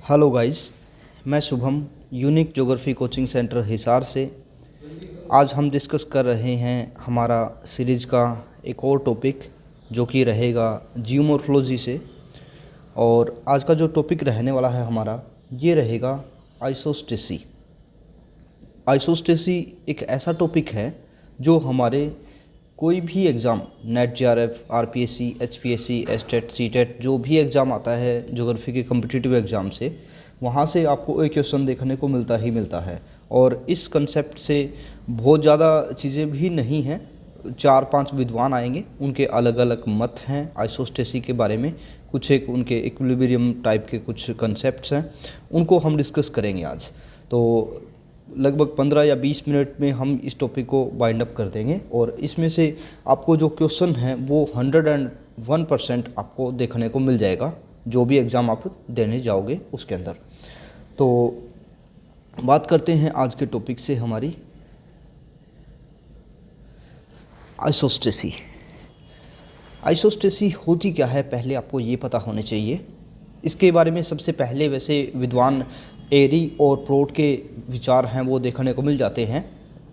Hello guys, मैं Shubham unique geography coaching centre Hisar से। आज हम डिस्कस कर रहे हैं हमारा सीरीज का एक और टॉपिक जो कि रहेगा जियोमॉर्फोलॉजी से। और आज का जो टॉपिक रहने वाला है हमारा ये रहेगा आइसोस्टेसी। आइसोस्टेसी एक ऐसा टॉपिक है जो हमारे कोई भी exam net JRF RPSC HPSC estate CTET जो भी एग्ज़ाम आता है ज्योग्राफी के कम्पिटिटिव एग्ज़ाम से, वहाँ से आपको एक क्वेश्चन देखने को मिलता ही मिलता है। और इस कंसेप्ट से बहुत ज़्यादा चीज़ें भी नहीं हैं। 4-5 विद्वान आएंगे, उनके अलग अलग मत हैं आइसोस्टेसी के बारे में। कुछ एक उनके इक्विलिब्रियम टाइप के कुछ कंसेप्ट्स हैं, उनको हम डिस्कस करेंगे आज। तो लगभग 15 या 20 मिनट में हम इस टॉपिक को वाइंड अप कर देंगे। और इसमें से आपको जो क्वेश्चन है वो 101% आपको देखने को मिल जाएगा जो भी एग्ज़ाम आप देने जाओगे उसके अंदर। तो बात करते हैं आज के टॉपिक से हमारी आइसोस्टेसी। आइसोस्टेसी होती क्या है पहले आपको ये पता होने चाहिए। इसके बारे में सबसे पहले वैसे विद्वान एरी और प्रोट के विचार हैं वो देखने को मिल जाते हैं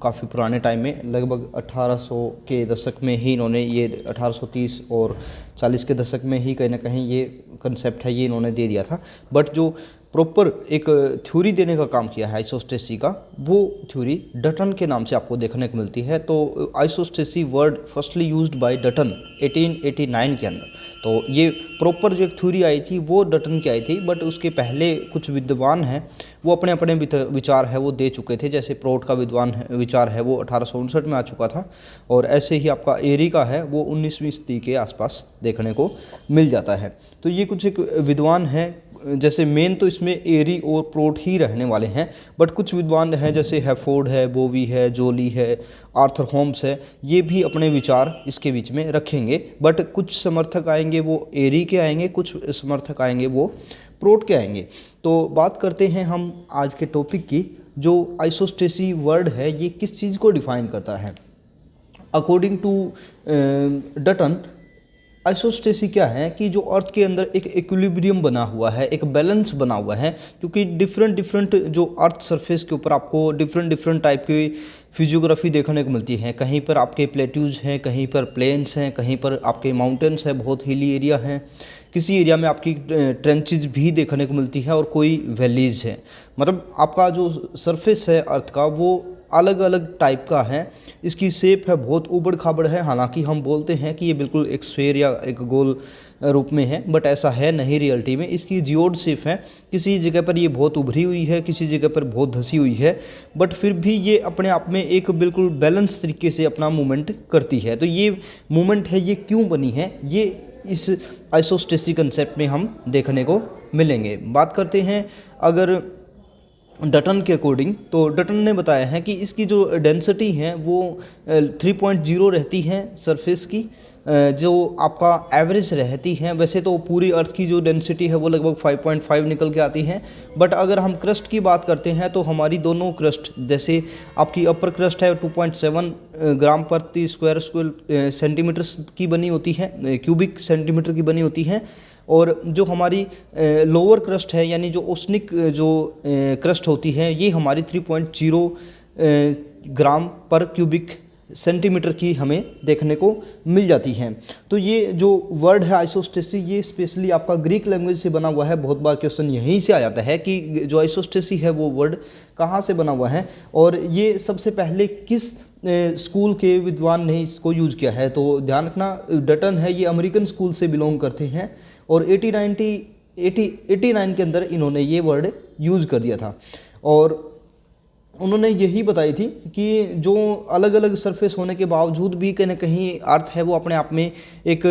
काफ़ी पुराने टाइम में। लगभग 1800 के दशक में ही इन्होंने ये 1830 और 40 के दशक में ही कहीं ना कहीं ये कंसेप्ट है ये इन्होंने दे दिया था। बट जो प्रॉपर एक थ्योरी देने का काम किया है आइसोस्टेसी का, वो थ्योरी डटन के नाम से आपको देखने को मिलती है। तो isostasy word firstly used by Dutton 1889 के अंदर। तो ये प्रॉपर जो एक थ्योरी आई थी वो डटन की आई थी, बट उसके पहले कुछ विद्वान हैं वो अपने अपने विचार है वो दे चुके थे। जैसे प्रोट का विचार है वो 1859 में आ चुका था, और ऐसे ही आपका एरी का है वो 19वीं सदी के आसपास देखने को मिल जाता है। तो ये कुछ एक विद्वान हैं, जैसे मेन तो इसमें एरी और प्रोट ही रहने वाले हैं, बट कुछ विद्वान हैं जैसे हैफोर्ड है, बोवी है, जोली है, आर्थर होम्स है, ये भी अपने विचार इसके बीच में रखेंगे। बट कुछ समर्थक आएंगे वो एरी के आएंगे, कुछ समर्थक आएंगे वो प्रोट के आएंगे। तो बात करते हैं हम आज के टॉपिक की। जो आइसोस्टेसी वर्ड है ये किस चीज़ को डिफाइन करता है। अकॉर्डिंग टू डटन, आइसोस्टेसी क्या है कि जो अर्थ के अंदर एक इक्विलिब्रियम बना हुआ है, एक बैलेंस बना हुआ है। क्योंकि डिफरेंट जो अर्थ सरफेस के ऊपर आपको डिफरेंट टाइप की फिजियोग्राफी देखने को मिलती है। कहीं पर आपके प्लेट्यूज हैं, कहीं पर प्लेन्स हैं, कहीं पर आपके माउंटेन्स हैं, बहुत हिली एरिया हैं, किसी एरिया में आपकी ट्रेंचेज भी देखने को मिलती है और कोई वैलीज है। मतलब आपका जो सरफेस है अर्थ का वो अलग अलग टाइप का है। इसकी शेप है बहुत उबड़ खाबड़ है। हालांकि हम बोलते हैं कि ये बिल्कुल एक स्फेयर या एक गोल रूप में है, बट ऐसा है नहीं रियलिटी में। इसकी जियोड शेप है, किसी जगह पर ये बहुत उभरी हुई है, किसी जगह पर बहुत धसी हुई है, बट फिर भी ये अपने आप में एक बिल्कुल बैलेंस तरीके से अपना मूवमेंट करती है। तो ये मूवमेंट है ये क्यों बनी है, ये इस आइसोस्टेसी कंसेप्ट में हम देखने को मिलेंगे। बात करते हैं अगर डटन के अकॉर्डिंग, तो डटन ने बताया है कि इसकी जो डेंसिटी है वो 3.0 रहती है सरफेस की, जो आपका एवरेज रहती है। वैसे तो पूरी अर्थ की जो डेंसिटी है वो लगभग 5.5 निकल के आती है। बट अगर हम क्रस्ट की बात करते हैं तो हमारी दोनों क्रस्ट, जैसे आपकी अपर क्रस्ट है 2.7 ग्राम प्रति स्क्वायर सेंटीमीटर की बनी होती है, क्यूबिक सेंटीमीटर की बनी होती है। और जो हमारी लोअर क्रस्ट है यानी जो ओसनिक जो क्रस्ट होती है ये हमारी 3.0 ग्राम पर क्यूबिक सेंटीमीटर की हमें देखने को मिल जाती है। तो ये जो वर्ड है आइसोस्टेसी ये स्पेशली आपका ग्रीक लैंग्वेज से बना हुआ है। बहुत बार क्वेश्चन यहीं से आ जाता है कि जो आइसोस्टेसी है वो वर्ड कहाँ से बना हुआ है और ये सबसे पहले किस स्कूल के विद्वान ने इसको यूज़ किया है। तो ध्यान रखना, डटन है ये अमेरिकन स्कूल से बिलोंग करते हैं और 1889 के अंदर इन्होंने ये वर्ड यूज़ कर दिया था। और उन्होंने यही बताई थी कि जो अलग अलग सरफेस होने के बावजूद भी कहीं ना कहीं अर्थ है वो अपने आप में एक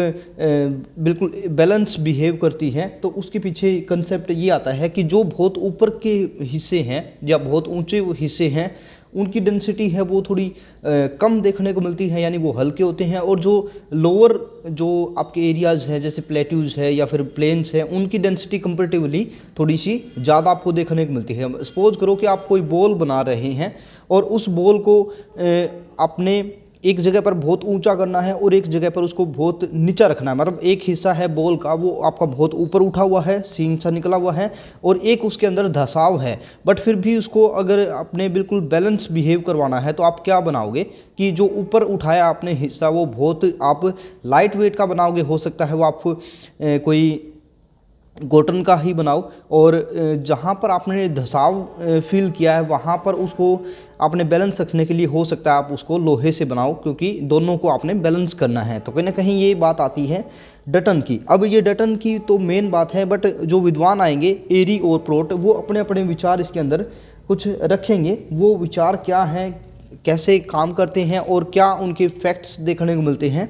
बिल्कुल बैलेंस बिहेव करती है। तो उसके पीछे कंसेप्ट ये आता है कि जो बहुत ऊपर के हिस्से हैं या बहुत ऊंचे हिस्से हैं उनकी डेंसिटी है वो थोड़ी कम देखने को मिलती है, यानी वो हल्के होते हैं। और जो लोअर जो आपके एरियाज़ है जैसे प्लेट्यूज है या फिर प्लेन्स है उनकी डेंसिटी कंपेरेटिवली थोड़ी सी ज़्यादा आपको देखने को मिलती है। सपोज करो कि आप कोई बॉल बना रहे हैं और उस बॉल को आपने एक जगह पर बहुत ऊंचा करना है और एक जगह पर उसको बहुत नीचा रखना है। मतलब एक हिस्सा है बॉल का वो आपका बहुत ऊपर उठा हुआ है, सींग सा निकला हुआ है, और एक उसके अंदर धसाव है, बट फिर भी उसको अगर आपने बिल्कुल बैलेंस बिहेव करवाना है तो आप क्या बनाओगे कि जो ऊपर उठाया आपने हिस्सा वो बहुत आप लाइट वेट का बनाओगे। हो सकता है वो आप कोई कॉटन का ही बनाओ, और जहाँ पर आपने धसाव फील किया है वहाँ पर उसको आपने बैलेंस रखने के लिए हो सकता है आप उसको लोहे से बनाओ, क्योंकि दोनों को आपने बैलेंस करना है। तो कहीं ना कहीं ये बात आती है डटन की। अब ये डटन की तो मेन बात है, बट जो विद्वान आएंगे एरी और प्रोट वो अपने अपने विचार इसके अंदर कुछ रखेंगे। वो विचार क्या हैं, कैसे काम करते हैं और क्या उनके फैक्ट्स देखने को मिलते हैं,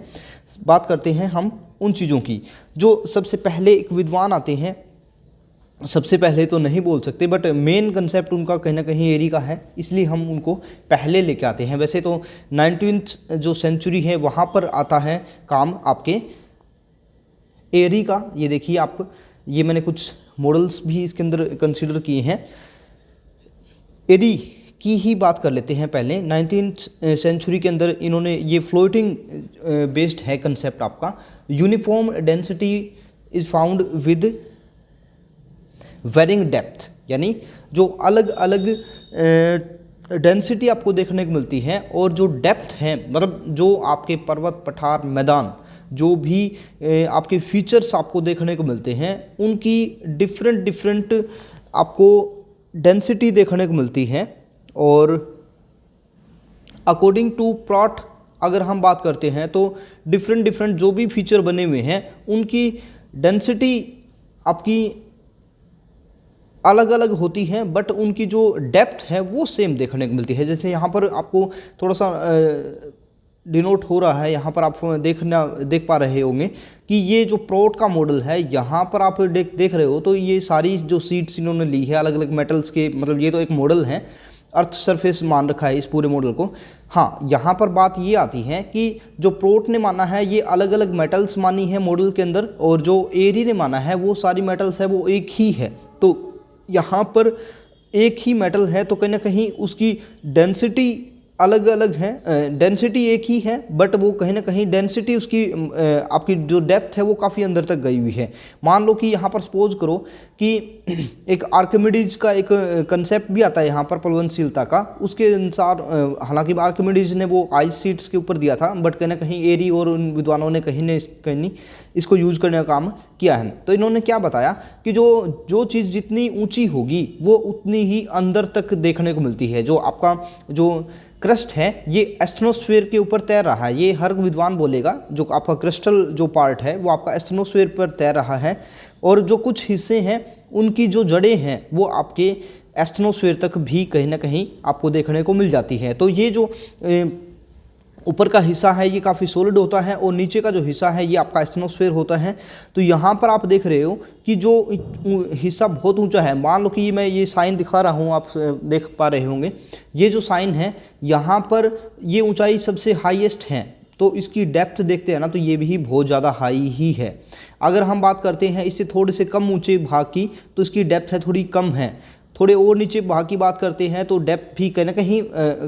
बात करते हैं हम उन चीज़ों की। जो सबसे पहले एक विद्वान आते हैं, सबसे पहले तो नहीं बोल सकते, बट मेन कंसेप्ट उनका कहीं ना कहीं एरी का है, इसलिए हम उनको पहले लेके आते हैं। वैसे तो 19वीं जो सेंचुरी है वहाँ पर आता है काम आपके एरी का। ये देखिए आप, ये मैंने कुछ मॉडल्स भी इसके अंदर कंसीडर किए हैं। एरी की ही बात कर लेते हैं पहले। 19वीं सेंचुरी के अंदर इन्होंने ये फ्लोटिंग बेस्ड है कंसेप्ट आपका। Uniform density is found with varying depth, यानी जो अलग अलग डेंसिटी आपको देखने को मिलती है और जो डेप्थ है, मतलब जो आपके पर्वत पठार मैदान जो भी आपके फीचर्स आपको देखने को मिलते हैं उनकी डिफरेंट आपको डेंसिटी देखने को मिलती है। और अकॉर्डिंग टू प्लॉट अगर हम बात करते हैं तो डिफरेंट जो भी फीचर बने हुए हैं उनकी डेंसिटी आपकी अलग अलग होती है, बट उनकी जो डेप्थ है वो सेम देखने को मिलती है। जैसे यहाँ पर आपको थोड़ा सा डिनोट हो रहा है, यहाँ पर आप देख पा रहे होंगे कि ये जो प्रोट का मॉडल है, यहाँ पर आप देख रहे हो तो ये सारी जो सीट्स इन्होंने ली है अलग अलग मेटल्स के, मतलब ये तो एक मॉडल है, अर्थ सरफेस मान रखा है इस पूरे मॉडल को। हाँ, यहाँ पर बात ये आती है कि जो प्रोट ने माना है ये अलग अलग मेटल्स मानी है मॉडल के अंदर, और जो एरी ने माना है वो सारी मेटल्स है वो एक ही है। तो यहाँ पर एक ही मेटल है तो कहीं ना कहीं उसकी डेंसिटी अलग अलग है, डेंसिटी एक ही है बट वो कहीं ना कहीं डेंसिटी उसकी आपकी जो डेप्थ है वो काफ़ी अंदर तक गई हुई है। मान लो कि यहाँ पर सपोज करो कि एक आर्किमिडीज का एक कंसेप्ट भी आता है यहाँ पर प्लवनशीलता का, उसके अनुसार हालांकि आर्किमिडीज ने वो आइस शीट्स के ऊपर दिया था, बट कहीं ना कहीं एरी और उन विद्वानों ने कहीं इसको यूज करने का काम किया है। तो इन्होंने क्या बताया कि जो चीज़ जितनी ऊंची होगी वो उतनी ही अंदर तक देखने को मिलती है। जो आपका जो क्रस्ट है ये एस्ट्रोनोस्फीयर के ऊपर तैर रहा है, ये हर विद्वान बोलेगा। जो आपका क्रिस्टल जो पार्ट है वो आपका एस्ट्रोनोस्फीयर पर तैर रहा है, और जो कुछ हिस्से हैं उनकी जो जड़ें हैं वो आपके एस्ट्रोनोस्फीयर तक भी कहीं ना कहीं आपको देखने को मिल जाती है। तो ये जो ऊपर का हिस्सा है ये काफ़ी सॉलिड होता है और नीचे का जो हिस्सा है ये आपका एस्ट्रोनोस्फीयर होता है। तो यहाँ पर आप देख रहे हो कि जो हिस्सा बहुत ऊंचा है, मान लो कि मैं ये साइन दिखा रहा हूँ, आप देख पा रहे होंगे, ये जो साइन है यहाँ पर ये ऊंचाई सबसे हाईएस्ट है, तो इसकी डेप्थ देखते हैं ना तो ये भी बहुत ज़्यादा हाई ही है। अगर हम बात करते हैं इससे थोड़े से कम ऊँचे भाग की तो इसकी डेप्थ है थोड़ी कम है। थोड़े और नीचे भाग की बात करते हैं तो डेप्थ भी कहीं ना कहीं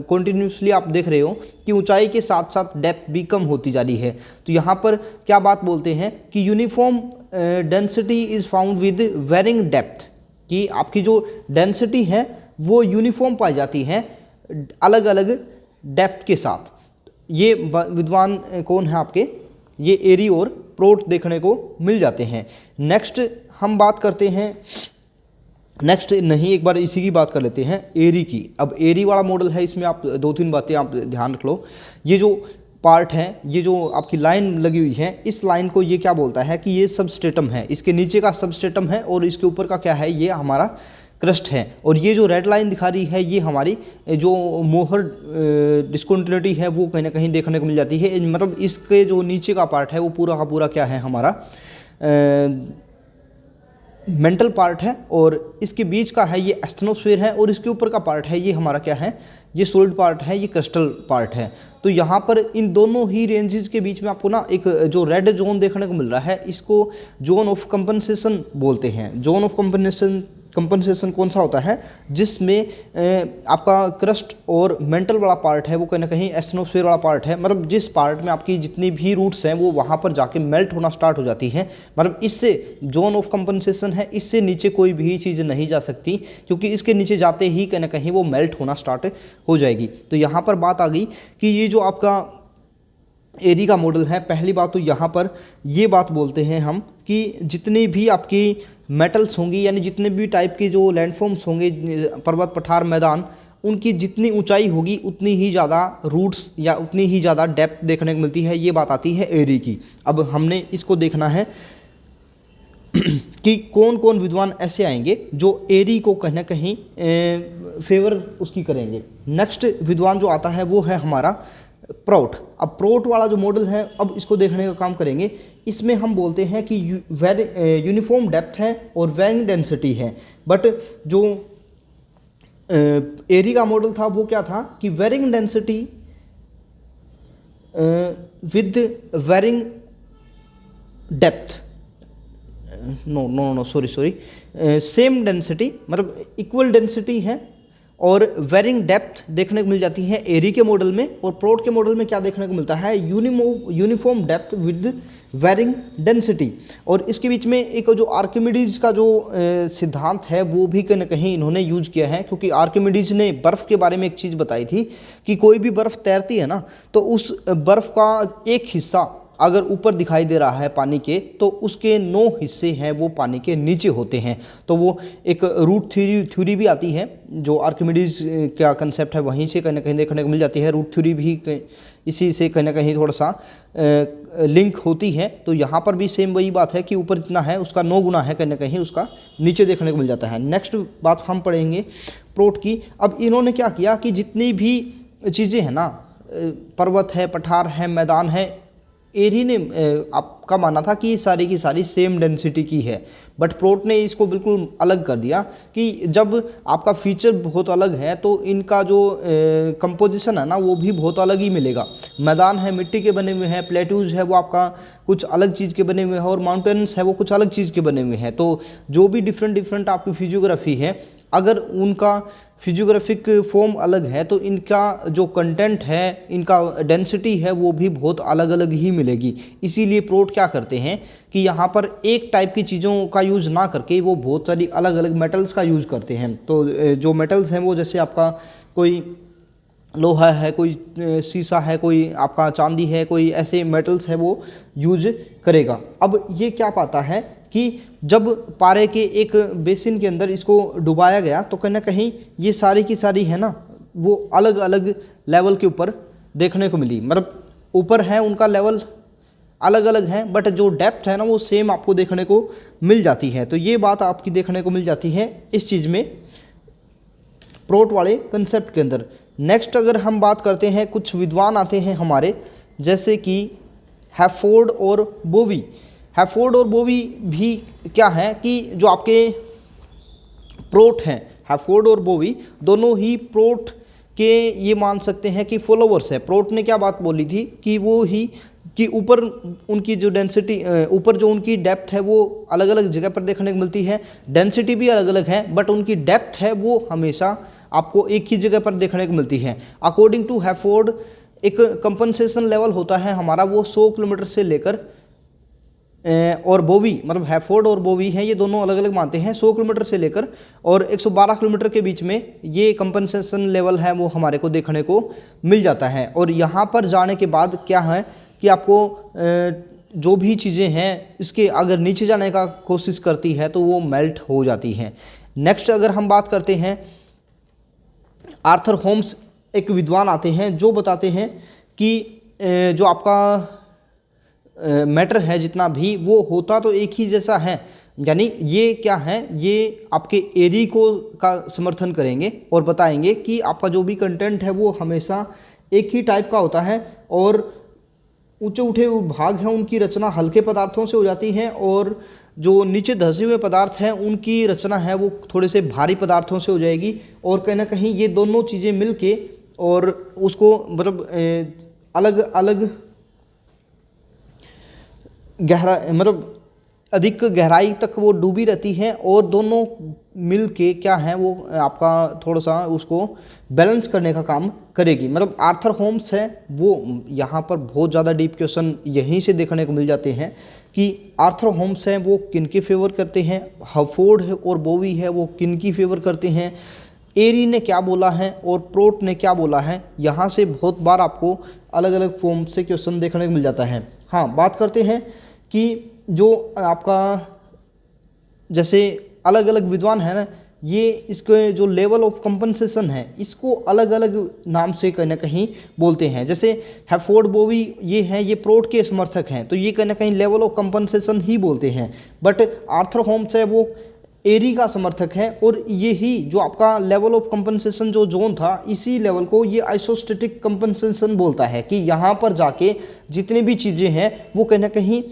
कॉन्टिन्यूसली आप देख रहे हो कि ऊंचाई के साथ साथ डेप्थ भी कम होती जा रही है। तो यहाँ पर क्या बात बोलते हैं कि uniform density is found with varying depth, कि आपकी जो डेंसिटी है वो यूनिफॉर्म पाई जाती है अलग अलग डेप्थ के साथ। ये विद्वान कौन है आपके, ये एरी और प्रोट देखने को मिल जाते हैं। नेक्स्ट हम बात करते हैं, नेक्स्ट नहीं एक बार इसी की बात कर लेते हैं एरी की। अब एरी वाला मॉडल है, इसमें आप दो तीन बातें आप ध्यान रख लो। ये जो पार्ट है, ये जो आपकी लाइन लगी हुई है, इस लाइन को ये क्या बोलता है कि ये सबस्ट्रेटम है, इसके नीचे का सबस्ट्रेटम है और इसके ऊपर का क्या है, ये हमारा क्रस्ट है। और ये जो रेड लाइन दिखा रही है ये हमारी जो मोहर डिस्कंटिन्यूटी है वो कहीं ना कहीं देखने को मिल जाती है। मतलब इसके जो नीचे का पार्ट है वो पूरा का पूरा क्या है, हमारा मेंटल पार्ट है, और इसके बीच का है ये एस्ट्रोनोस्फीयर है, और इसके ऊपर का पार्ट है ये हमारा क्या है, ये सॉलिड पार्ट है, ये क्रिस्टल पार्ट है। तो यहाँ पर इन दोनों ही रेंजेस के बीच में आपको ना एक जो रेड जोन देखने को मिल रहा है, इसको जोन ऑफ कंपनसेशन बोलते हैं। जोन ऑफ कंपनसेशन कंपनसेशन कौन सा होता है, जिसमें आपका क्रस्ट और मेंटल वाला पार्ट है वो कहीं ना कहीं एस्ट्रोस्फीयर वाला पार्ट है, मतलब जिस पार्ट में आपकी जितनी भी रूट्स हैं वो वहाँ पर जाके मेल्ट होना स्टार्ट हो जाती हैं। मतलब इससे जोन ऑफ कंपनसेशन है, इससे नीचे कोई भी चीज़ नहीं जा सकती, क्योंकि इसके नीचे जाते ही कहीं ना कहीं वो मेल्ट होना स्टार्ट हो जाएगी। तो यहाँ पर बात आ गई कि ये जो आपका एरी का मॉडल है, पहली बात तो यहाँ पर ये बात बोलते हैं हम कि जितनी भी आपकी मेटल्स होंगी, यानी जितने भी टाइप के जो लैंडफॉर्म्स होंगे, पर्वत पठार मैदान, उनकी जितनी ऊंचाई होगी उतनी ही ज़्यादा रूट्स या उतनी ही ज़्यादा डेप्थ देखने को मिलती है। ये बात आती है एरी की। अब हमने इसको देखना है कि कौन कौन विद्वान ऐसे आएंगे जो एरी को कहीं ना कहीं फेवर उसकी करेंगे। नेक्स्ट विद्वान जो आता है वो है हमारा प्रोट। अब प्रोट वाला जो मॉडल है, अब इसको देखने का काम करेंगे। इसमें हम बोलते हैं कि यूनिफॉर्म डेप्थ है और वेरिंग डेंसिटी है, बट जो एरी का मॉडल था वो क्या था कि varying density with varying depth, sorry same density, मतलब इक्वल डेंसिटी है और वेरिंग डेप्थ देखने को मिल जाती है एरी के मॉडल में। और प्रोट के मॉडल में क्या देखने को मिलता है, uniform depth with varying density. और इसके बीच में एक जो आर्किमिडीज का जो सिद्धांत है वो भी कहीं ना कहीं इन्होंने यूज किया है, क्योंकि आर्किमिडीज ने बर्फ़ के बारे में एक चीज़ बताई थी कि कोई भी बर्फ़ तैरती है ना, तो उस बर्फ़ का एक हिस्सा अगर ऊपर दिखाई दे रहा है पानी के, तो उसके 9 हिस्से हैं वो पानी के नीचे होते हैं। तो वो एक रूट थ्योरी भी आती है, जो आर्किमिडीज का कंसेप्ट है वहीं से कहीं ना कहीं देखने को मिल जाती है। रूट थ्योरी भी इसी से कहीं ना कहीं थोड़ा सा लिंक होती है। तो यहाँ पर भी सेम वही बात है कि ऊपर जितना है उसका 9 गुना है कहीं ना कहीं उसका नीचे देखने को मिल जाता है। नेक्स्ट बात हम पढ़ेंगे प्रोट की। अब इन्होंने क्या किया कि जितनी भी चीज़ें हैं ना, पर्वत है, पठार है, मैदान है, एरी ने आपका मानना था कि सारी की सारी सेम डेंसिटी की है, बट प्रोट ने इसको बिल्कुल अलग कर दिया कि जब आपका फीचर बहुत अलग है तो इनका जो कंपोजिशन है ना वो भी बहुत अलग ही मिलेगा। मैदान है मिट्टी के बने हुए हैं, प्लेट्यूज है वो आपका कुछ अलग चीज़ के बने हुए हैं, और माउंटेन्स है वो कुछ अलग चीज़ के बने हुए हैं। तो जो भी डिफरेंट आपकी फिजियोग्राफी है, अगर उनका फिजियोग्राफिक फॉर्म अलग है तो इनका जो कंटेंट है, इनका डेंसिटी है वो भी बहुत अलग अलग ही मिलेगी। इसीलिए प्रोट क्या करते हैं कि यहाँ पर एक टाइप की चीज़ों का यूज़ ना करके वो बहुत सारी अलग अलग मेटल्स का यूज़ करते हैं। तो जो मेटल्स हैं वो जैसे आपका कोई लोहा है, कोई शीशा है, कोई आपका चांदी है, कोई ऐसे मेटल्स है वो यूज करेगा। अब ये क्या पाता है कि जब पारे के एक बेसिन के अंदर इसको डुबाया गया तो कहीं ना कहीं ये सारी की सारी है ना वो अलग अलग लेवल के ऊपर देखने को मिली। मतलब ऊपर है उनका लेवल अलग अलग है, बट जो डेप्थ है ना वो सेम आपको देखने को मिल जाती है। तो ये बात आपकी देखने को मिल जाती है इस चीज़ में, प्रोट वाले कंसेप्ट के अंदर। नेक्स्ट अगर हम बात करते हैं, कुछ विद्वान आते हैं हमारे, जैसे कि हैफोर्ड और बोवी। हैफोर्ड और बोवी भी क्या है कि जो आपके प्रोट हैं, हैफोर्ड और बोवी दोनों ही प्रोट के ये मान सकते हैं कि फॉलोवर्स है। प्रोट ने क्या बात बोली थी कि वो ही कि ऊपर उनकी जो डेंसिटी, ऊपर जो उनकी डेप्थ है वो अलग अलग जगह पर देखने को मिलती है, डेंसिटी भी अलग अलग है, बट उनकी डेप्थ है वो हमेशा आपको एक ही जगह पर देखने को मिलती है। अकॉर्डिंग टू हैफोर्ड एक कंपनसेशन लेवल होता है हमारा वो 100 किलोमीटर से लेकर, और बोवी मतलब हैफोर्ड और बोवी हैं ये दोनों अलग अलग मानते हैं 100 किलोमीटर से लेकर और 112 किलोमीटर के बीच में ये कंपनसेशन लेवल है वो हमारे को देखने को मिल जाता है। और यहाँ पर जाने के बाद क्या है कि आपको जो भी चीज़ें हैं इसके अगर नीचे जाने का कोशिश करती है तो वो मेल्ट हो जाती हैं। नेक्स्ट अगर हम बात करते हैं, आर्थर होम्स एक विद्वान आते हैं जो बताते हैं कि जो आपका मैटर है जितना भी वो होता तो एक ही जैसा है, यानी ये क्या है, ये आपके एरी को का समर्थन करेंगे और बताएंगे कि आपका जो भी कंटेंट है वो हमेशा एक ही टाइप का होता है, और ऊंचे उठे भाग हैं उनकी रचना हल्के पदार्थों से हो जाती है, और जो नीचे धंसे हुए पदार्थ हैं उनकी रचना है वो थोड़े से भारी पदार्थों से हो जाएगी। और कहीं ना कहीं ये दोनों चीज़ें मिलके और उसको मतलब अलग अलग गहरा मतलब अधिक गहराई तक वो डूबी रहती है और दोनों मिल के क्या है वो आपका थोड़ा सा उसको बैलेंस करने का काम करेगी। मतलब आर्थर होम्स है वो यहाँ पर बहुत ज़्यादा डीप क्वेश्चन यहीं से देखने को मिल जाते हैं कि आर्थर होम्स है वो किन के फेवर करते हैं, हफोर्ड है और बोवी है वो किन की फेवर करते हैं, एरी ने क्या बोला है और प्रोट ने क्या बोला है। यहाँ से बहुत बार आपको अलग अलग फॉर्म से क्वेश्चन देखने को मिल जाता है। हाँ, बात करते हैं कि जो आपका जैसे अलग अलग विद्वान है ना, ये इसके जो लेवल ऑफ कंपनसेशन है इसको अलग अलग नाम से कहीं ना कहीं बोलते हैं। जैसे हैफोर्ड बोवी ये हैं, ये प्रोट के समर्थक हैं, तो ये कहीं ना कहीं लेवल ऑफ कंपनसेशन ही बोलते हैं। बट आर्थर होम्स है वो एरी का समर्थक है और ये ही जो आपका लेवल ऑफ कंपनसेशन जो जोन था, इसी लेवल को ये आइसोस्टेटिक कंपनसेशन बोलता है कि यहाँ पर जाके जितनी भी चीज़ें हैं वो कहीं ना कहीं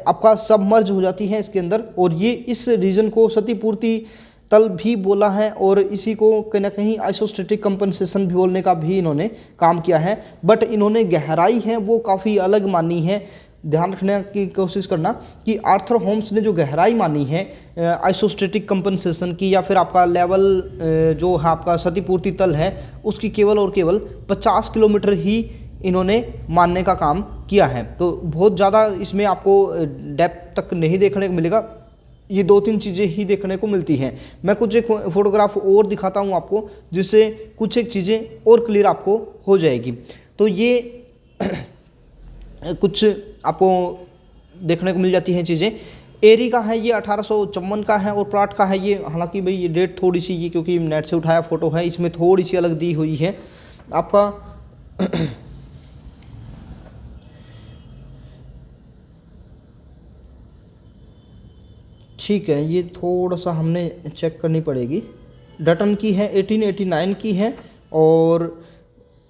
आपका सबमर्ज हो जाती हैं इसके अंदर। और ये इस रीजन को क्षतिपूर्ति तल भी बोला है और इसी को कहीं ना कहीं आइसोस्टेटिक कंपनसेशन भी बोलने का भी इन्होंने काम किया है। बट इन्होंने गहराई है वो काफ़ी अलग मानी है। ध्यान रखने की कोशिश करना कि आर्थर होम्स ने जो गहराई मानी है आइसोस्टेटिक कंपनसेशन की या फिर आपका लेवल जो है आपका क्षतिपूर्ति तल है उसकी केवल और केवल 50 किलोमीटर ही इन्होंने मानने का काम किया है। तो बहुत ज़्यादा इसमें आपको डेप्थ तक नहीं देखने को मिलेगा, ये 2-3 चीज़ें ही देखने को मिलती हैं। मैं कुछ एक फोटोग्राफ और दिखाता हूँ आपको जिससे कुछ एक चीज़ें और क्लियर आपको हो जाएगी। तो ये कुछ आपको देखने को मिल जाती हैं चीज़ें। एरी का है ये 1854 का है और प्राट का है ये, हालांकि भाई ये डेट थोड़ी सी ये क्योंकि नेट से उठाया फ़ोटो है इसमें थोड़ी सी अलग दी हुई है आपका। ठीक है, ये थोड़ा सा हमने चेक करनी पड़ेगी। डटन की है 1889 की है और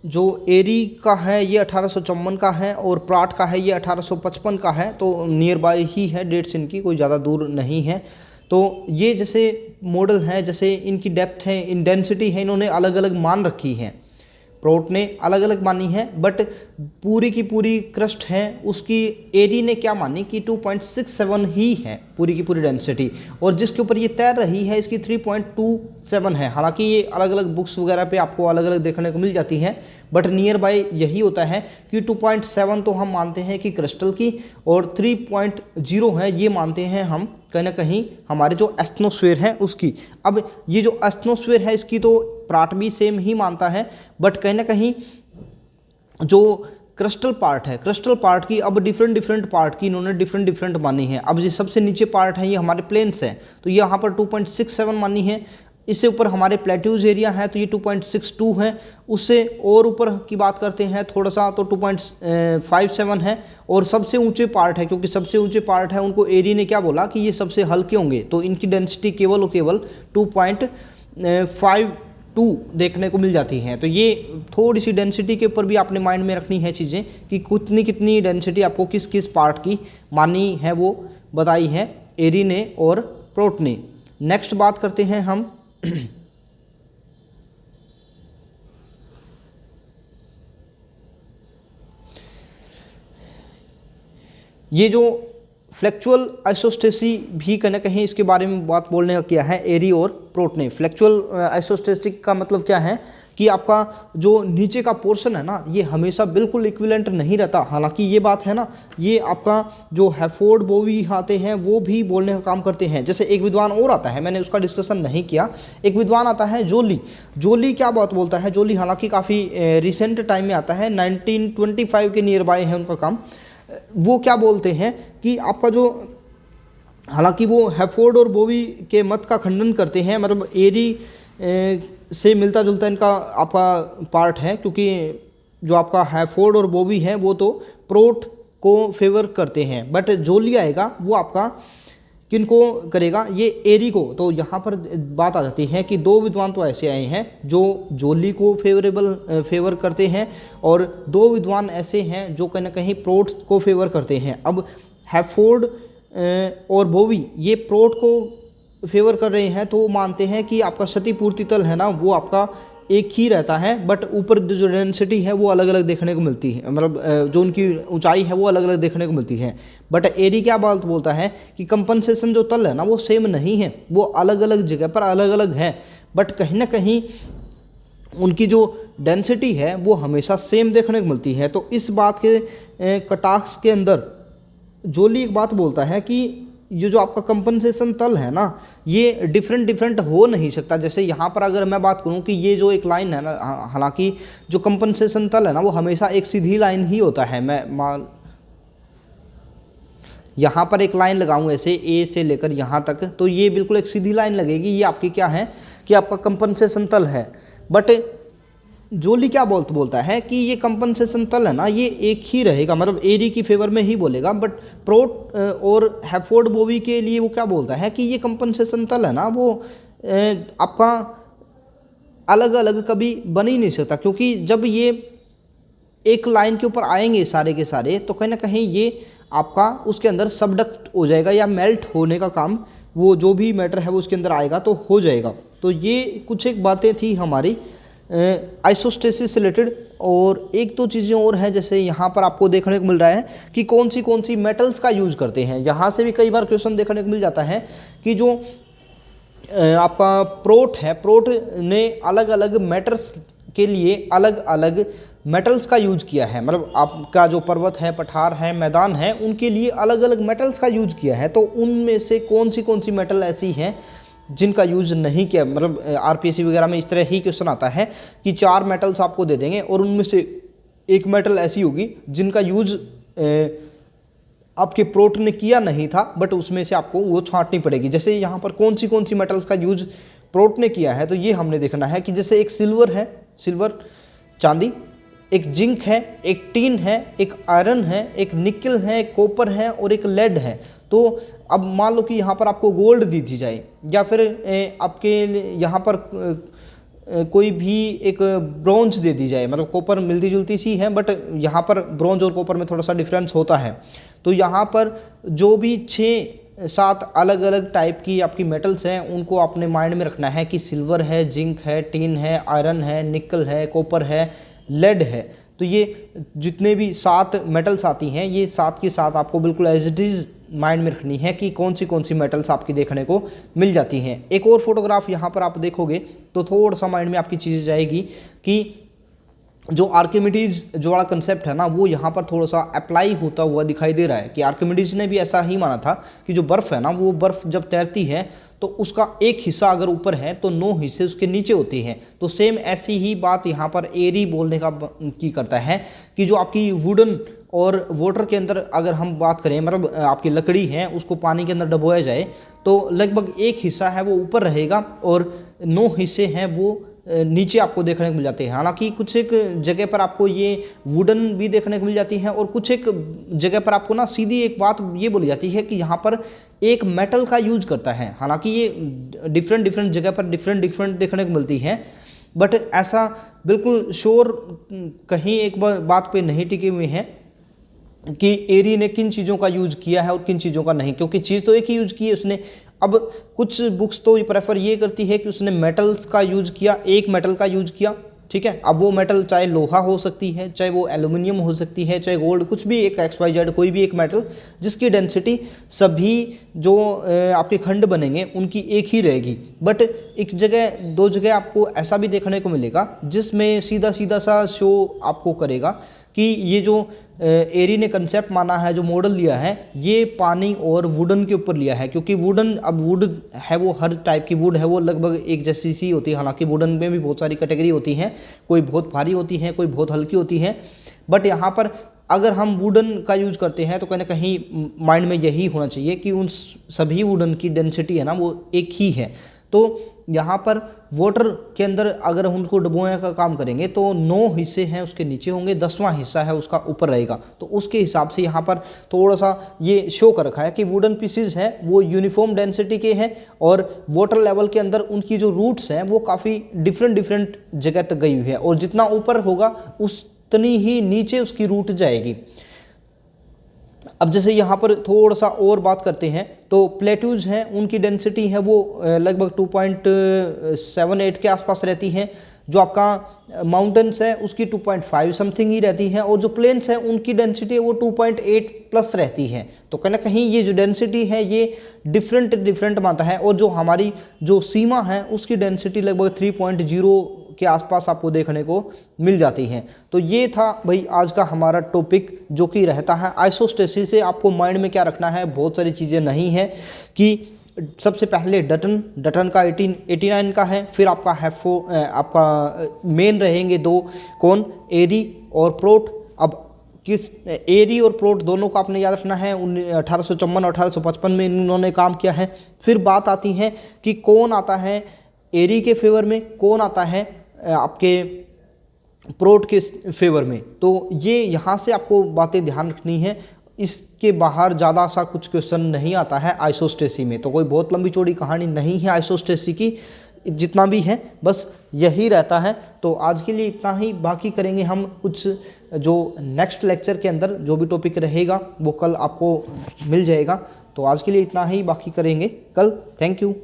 जो एरी का है ये 1854 का है और प्राट का है ये 1855 का है। तो नियर बाय ही है डेट्स इनकी, कोई ज़्यादा दूर नहीं है। तो ये जैसे मॉडल हैं, जैसे इनकी डेप्थ है, इन डेंसिटी है, इन्होंने अलग अलग मान रखी है। प्रोट ने अलग अलग मानी है बट पूरी की पूरी क्रस्ट है उसकी एरी ने क्या मानी कि 2.67 ही है पूरी की पूरी डेंसिटी, और जिसके ऊपर ये तैर रही है इसकी 3.27 है। हालांकि ये अलग अलग बुक्स वगैरह पे आपको अलग अलग देखने को मिल जाती हैं बट नियर बाय यही होता है कि 2.7 तो हम मानते हैं कि क्रिस्टल की और 3.0 है ये मानते हैं हम कहीं ना कहीं हमारे जो एस्ट्रोस्फीयर है उसकी। अब ये जो एस्ट्रोस्फीयर है इसकी तो प्राट भी सेम ही मानता है बट कहीं ना कहीं जो क्रिस्टल पार्ट है, क्रिस्टल पार्ट की अब डिफरेंट पार्ट की इन्होंने डिफरेंट मानी है। अब जो सबसे नीचे पार्ट है ये हमारे प्लेन्स है तो ये यहाँ पर 2.67 मानी है। इससे ऊपर हमारे प्लेट्यूज एरिया है तो ये 2.62 है। उससे और ऊपर की बात करते हैं थोड़ा सा तो 2.57 है। और सबसे ऊंचे पार्ट है, क्योंकि सबसे ऊंचे पार्ट है उनको एरी ने क्या बोला कि ये सबसे हल्के होंगे तो इनकी डेंसिटी केवल और केवल 2.52 देखने को मिल जाती हैं। तो ये थोड़ी सी डेंसिटी के ऊपर भी आपने माइंड में रखनी है चीज़ें कि कितनी डेंसिटी आपको किस किस पार्ट की मानी है वो बताई है एरी ने और प्रोट ने। नेक्स्ट बात करते हैं हम ये जो फ्लेक्चुअल आइसोस्टेसी भी कहीं ना कहीं इसके बारे में बात बोलने का किया है एरी और प्रोट ने। फ्लेक्चुअल आइसोस्टेटिक का मतलब क्या है कि आपका जो नीचे का पोर्शन है ना ये हमेशा बिल्कुल इक्विवेलेंट नहीं रहता। हालांकि ये बात है ना, ये आपका जो हैफोर्ड बोवी आते हैं वो भी बोलने का काम करते हैं। जैसे एक विद्वान और आता है, मैंने उसका डिस्कशन नहीं किया, एक विद्वान आता है जोली। जोली क्या बात बोलता है, जोली हालांकि काफ़ी रिसेंट टाइम में आता है, 1925 के नियर बाय है उनका काम। वो क्या बोलते हैं कि आपका जो, हालांकि वो हैफोर्ड और बोवी के मत का खंडन करते हैं, मतलब एरी से मिलता जुलता इनका आपका पार्ट है, क्योंकि जो आपका हैफोर्ड और बोवी है वो तो प्रोट को फेवर करते हैं बट जोली आएगा वो आपका किनको करेगा, ये एरी को। तो यहाँ पर बात आ जाती है कि दो विद्वान तो ऐसे आए हैं जो जोली को फेवर करते हैं और दो विद्वान ऐसे हैं जो कहीं ना कहीं प्रोट को फेवर करते हैं। अब हैफोर्ड और बोवी ये प्रोट को फेवर कर रहे हैं तो मानते हैं कि आपका क्षतिपूर्ति तल है ना वो आपका एक ही रहता है, बट ऊपर जो डेंसिटी है वो अलग अलग देखने को मिलती है, मतलब जो उनकी ऊंचाई है वो अलग अलग देखने को मिलती है। बट एरी क्या बात बोलता है कि कंपनसेशन जो तल है ना वो सेम नहीं है, वो अलग अलग जगह पर अलग अलग है, बट कहीं ना कहीं उनकी जो डेंसिटी है वो हमेशा सेम देखने को मिलती है। तो इस बात के कटाक्स के अंदर जोली एक बात बोलता है कि ये जो आपका कंपनसेशन तल है ना ये डिफरेंट डिफरेंट हो नहीं सकता। जैसे यहाँ पर अगर मैं बात करूँ कि ये जो एक लाइन है ना, हालांकि जो कंपनसेशन तल है ना वो हमेशा एक सीधी लाइन ही होता है। मैं मान यहाँ पर एक लाइन लगाऊं ऐसे ए से लेकर यहाँ तक, तो ये बिल्कुल एक सीधी लाइन लगेगी, ये आपकी क्या है कि आपका कंपनसेशन तल है। बट जोली क्या बोलता है कि ये कंपनसेशन तल है ना ये एक ही रहेगा, मतलब एरी की फेवर में ही बोलेगा। बट प्रोट और हैफोर्ड बोवी के लिए वो क्या बोलता है कि ये कंपनसेशन तल है ना वो आपका अलग अलग कभी बन ही नहीं सकता, क्योंकि जब ये एक लाइन के ऊपर आएंगे सारे के सारे तो कहीं ना कहीं ये आपका उसके अंदर सबडक्ट हो जाएगा या मेल्ट होने का काम, वो जो भी मैटर है वो उसके अंदर आएगा तो हो जाएगा। तो ये कुछ एक बातें थी हमारी आइसोस्टेसिस से रिलेटेड। और एक दो चीज़ें और हैं, जैसे यहाँ पर आपको देखने को मिल रहा है कि कौन सी मेटल्स का यूज करते हैं। यहाँ से भी कई बार क्वेश्चन देखने को मिल जाता है कि जो आपका प्रोट है, प्रोट ने अलग अलग मैटर्स के लिए अलग अलग मेटल्स का यूज किया है, मतलब आपका जो पर्वत है, पठार है, मैदान है, उनके लिए अलग अलग मेटल्स का यूज किया है। तो उनमें से कौन सी मेटल ऐसी हैं जिनका यूज नहीं किया, मतलब आरपीएससी वगैरह में इस तरह ही क्वेश्चन आता है कि 4 मेटल्स आपको दे देंगे और उनमें से एक मेटल ऐसी होगी जिनका यूज आपके प्रोट ने किया नहीं था, बट उसमें से आपको वो छांटनी पड़ेगी। जैसे यहाँ पर कौन सी मेटल्स का यूज प्रोट ने किया है, तो ये हमने देखना है कि जैसे एक सिल्वर है, सिल्वर चांदी, एक जिंक है, एक टीन है, एक आयरन है, एक निकल है, एक कॉपर है और एक लेड है। तो अब मान लो कि यहाँ पर आपको गोल्ड दी थी जाए या फिर आपके यहाँ पर कोई भी एक ब्रॉन्ज दे दी जाए, मतलब कॉपर मिलती जुलती सी है बट यहाँ पर ब्रॉन्ज और कॉपर में थोड़ा सा डिफरेंस होता है। तो यहाँ पर जो भी 6-7 अलग अलग टाइप की आपकी मेटल्स हैं उनको अपने माइंड में रखना है कि सिल्वर है, जिंक है, टीन है, आयरन है, निकल है, कॉपर है, लेड है। तो ये जितने भी 7 मेटल्स आती हैं ये 7 की 7 आपको बिल्कुल एज इट इज़ माइंड में रखनी है कि कौन सी मेटल्स आपकी देखने को मिल जाती हैं। एक और फोटोग्राफ यहाँ पर आप देखोगे तो थोड़ा सा माइंड में आपकी चीज़ जाएगी कि जो आर्किमिडीज जो वाला कंसेप्ट है ना वो यहाँ पर थोड़ा सा अप्लाई होता हुआ दिखाई दे रहा है कि आर्किमिडीज ने भी ऐसा ही माना था कि जो बर्फ़ है ना वो बर्फ़ जब तैरती है तो उसका एक हिस्सा अगर ऊपर है तो 9 हिस्से उसके नीचे होते हैं। तो सेम ऐसी ही बात यहाँ पर एरी बोलने का की करता है कि जो आपकी वुडन और वाटर के अंदर अगर हम बात करें, मतलब आपकी लकड़ी है उसको पानी के अंदर डुबोया जाए तो लगभग एक हिस्सा है वो ऊपर रहेगा और 9 हिस्से हैं वो नीचे आपको देखने को मिल जाते हैं। हालांकि कुछ एक जगह पर आपको ये वुडन भी देखने को मिल जाती है और कुछ एक जगह पर आपको ना सीधी एक बात ये बोली जाती है कि यहाँ पर एक मेटल का यूज करता है। हालांकि ये डिफरेंट जगह पर डिफरेंट देखने को मिलती है, बट ऐसा बिल्कुल श्योर कहीं एक बात पे नहीं टिके हुए हैं कि एरी ने किन चीज़ों का यूज किया है और किन चीज़ों का नहीं, क्योंकि चीज़ तो एक ही यूज की है उसने। अब कुछ बुक्स तो प्रेफर ये करती है कि उसने मेटल्स का यूज किया, एक मेटल का यूज किया, ठीक है। अब वो मेटल चाहे लोहा हो सकती है, चाहे वो एल्यूमिनियम हो सकती है, चाहे गोल्ड, कुछ भी एक XYZ कोई भी एक मेटल जिसकी डेंसिटी सभी जो आपके खंड बनेंगे उनकी एक ही रहेगी। बट एक जगह 2 जगह आपको ऐसा भी देखने को मिलेगा जिसमें सीधा सा शो आपको करेगा कि ये जो एरी ने कंसेप्ट माना है, जो मॉडल लिया है, ये पानी और वुडन के ऊपर लिया है। क्योंकि वुडन, अब वुड है वो हर टाइप की वुड है वो लगभग एक जैसी सी होती है। हालांकि वुडन में भी बहुत सारी कैटेगरी होती हैं, कोई बहुत भारी होती है, कोई बहुत हल्की होती है। बट यहाँ पर अगर हम वुडन का यूज करते हैं तो कहीं ना कहीं माइंड में यही होना चाहिए कि उन सभी वुडन की डेंसिटी है ना वो एक ही है। तो यहाँ पर वाटर के अंदर अगर उनको डुबोने का काम करेंगे तो 9 हिस्से हैं उसके नीचे होंगे, 10वां हिस्सा है उसका ऊपर रहेगा। तो उसके हिसाब से यहाँ पर थोड़ा सा ये शो कर रखा है कि वुडन पीसीज हैं वो यूनिफॉर्म डेंसिटी के हैं और वाटर लेवल के अंदर उनकी जो रूट्स हैं वो काफ़ी डिफरेंट जगह तक गई हुई है और जितना ऊपर होगा उतनी ही नीचे उसकी रूट जाएगी। अब जैसे यहाँ पर थोड़ा सा और बात करते हैं तो प्लेट्यूज हैं उनकी डेंसिटी है वो लगभग 2.78 के आसपास रहती है, जो आपका माउंटेन्स है उसकी 2.5 समथिंग ही रहती है, और जो प्लेन्स है उनकी डेंसिटी है वो 2.8 प्लस रहती है। तो कहीं ना कहीं ये जो डेंसिटी है ये डिफरेंट मानता है, और जो हमारी जो सीमा है उसकी डेंसिटी लगभग 3.0 के आसपास आपको देखने को मिल जाती है। तो ये था भाई आज का हमारा टॉपिक जो कि रहता है आइसोस्टेसिस से। आपको माइंड में क्या रखना है, बहुत सारी चीज़ें नहीं है कि सबसे पहले डटन का 1889 का है, फिर आपका हैफो आपका मेन रहेंगे दो कौन, एरी और प्रोट। अब किस एरी और प्रोट दोनों को आपने याद रखना है, 1854 और 1855 में इन्होंने काम किया है। फिर बात आती है कि कौन आता है एरी के फेवर में, कौन आता है आपके प्रोट के फेवर में। तो ये यहाँ से आपको बातें ध्यान रखनी है, इसके बाहर ज़्यादा सा कुछ क्वेश्चन नहीं आता है आइसोस्टेसी में। तो कोई बहुत लंबी चौड़ी कहानी नहीं है आइसोस्टेसी की, जितना भी है बस यही रहता है। तो आज के लिए इतना ही, बाकी करेंगे हम कुछ जो नेक्स्ट लेक्चर के अंदर जो भी टॉपिक रहेगा वो कल आपको मिल जाएगा। तो आज के लिए इतना ही, बाकी करेंगे कल। Thank you.